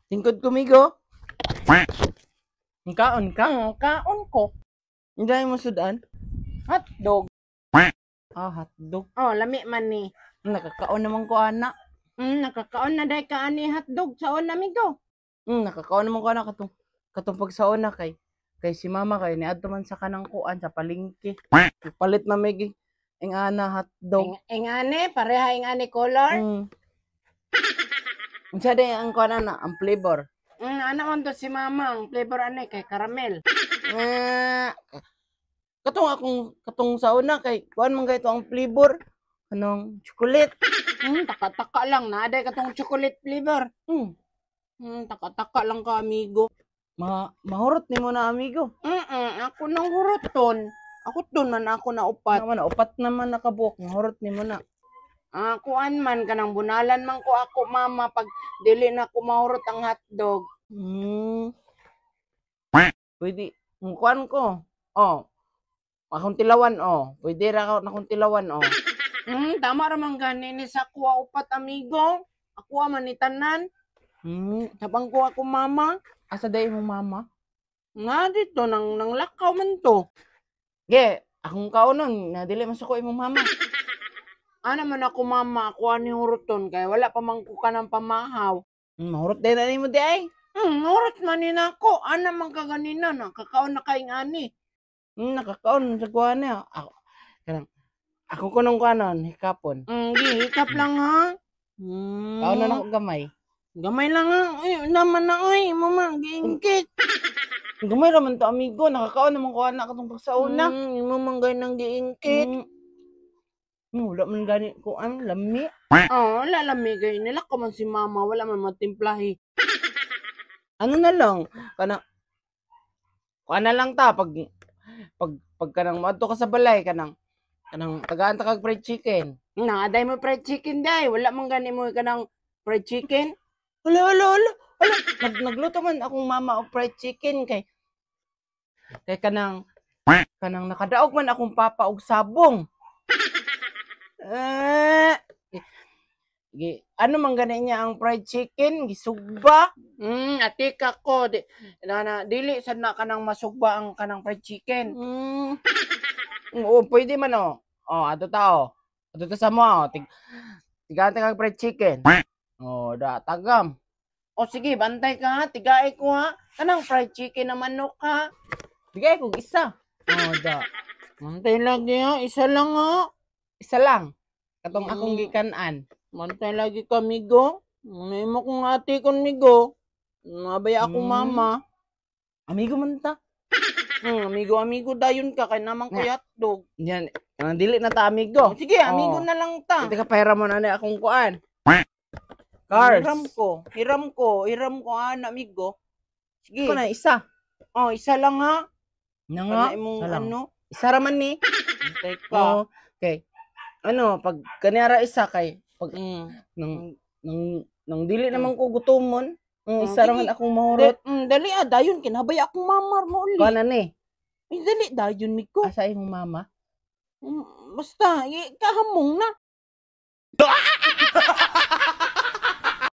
Tingkod kumigo. Kaon ka? Kaon ko. Hindi mo sudan? Hotdog. Hotdog. Oh, lami man ni. Nakakaon naman ko, anak. Nakakaon na day ka ani hotdog saon amigo. Nakakaon naman ko, anak. Katong pagsaon na kay si mama kay niadto man sa kanang kuan sa palengke. Palit na may ang ana hotdog. Ingane, pareha ingane color. Unsa day ang kuan na, ang flavor? Ano man to si mama, ang flavor ane kay caramel. Katong saon na kay kuan man kay ang flavor. Anong chocolate? Taka-taka lang na day katong chocolate flavor. Taka-taka lang ka amigo. Mahurot nimo na amigo. Ako nang huruton. Ako ton man ako na upat. Upat naman nakabuok. Mahurot nimo na. Kuan man kanang bunalan man ko ako mama pag dili na ko mahurot ang hotdog. Pwede. Kuan ko. Akong tilawan Pwede ra ako akong tilawan Tama ra man gani ni sa kuha upat amigo. Ako man ni tanan. Sabang ko ako mama. Asa day imong mama? Nga dito nang lakaw man to. Akong kaunon na dili man suko imong mama. Ano man ako mama, ako ani huruton kay wala pa man ko kanang pamahaw. Mahurot din na nimo di ay. Hurot man ni nako. Ana man ka ganina na kakaon na kay ngani. Nakakaon sa kuan niya. Ako kunong kanon hikapon. Hikap lang ha. Kaon na ako gamay. Gamay lang ha. Naman na ay, mama, giingkit. Gamay raman to amigo, nakakaon naman ko anak katong pagsauna. Mama gay nang giingkit. Wala man gani ko ang lami. Wala lami gay nila ko man si mama, wala man matimplahi. Ano na lang, kana lang ta pag kanang madto ka sa balay kanang tagaan ta kag fried chicken. Aday mo fried chicken day, wala man gani mo kanang fried chicken. Hala. Nagluto man akong mama og fried chicken kay kanang nakadaog man akong papa og sabong. Ano man gani niya ang fried chicken, gisugba. Atika ko dili sad na kanang masugba ang kanang fried chicken. Pwede man ato ta sa mo tigaan ta kag fried chicken. Tagam. Sige, bantay ka ha. Tigaay ko ha. Kanang fried chicken na manok ha. Tigay ko isa. Bantay lagi ha. Isa lang ha. Isa lang. Katong akong gikanan. Bantay lagi ka, migo. May mo kong ate kon migo. Mabaya ako mama. Amigo man ta. Amigo dayon ka kay namang kuyatdog. Yan. Dili na ta amigo. Sige, amigo na lang ta. Ito ka pera mo na akong kuan. Cars. Hiram ko, ana amigo. Sige. Ito na isa. Isa lang ha. Nga. Isa raman ni. Bantay ka. Okay. Pag kanyara isa kay pag nang dili naman ko gutomon, isa raman akong mahurot. Dali dayon kinabay akong mamar mo uli. Kana ni? Dali dayon migo. Asa imong mama? Basta kahamong na.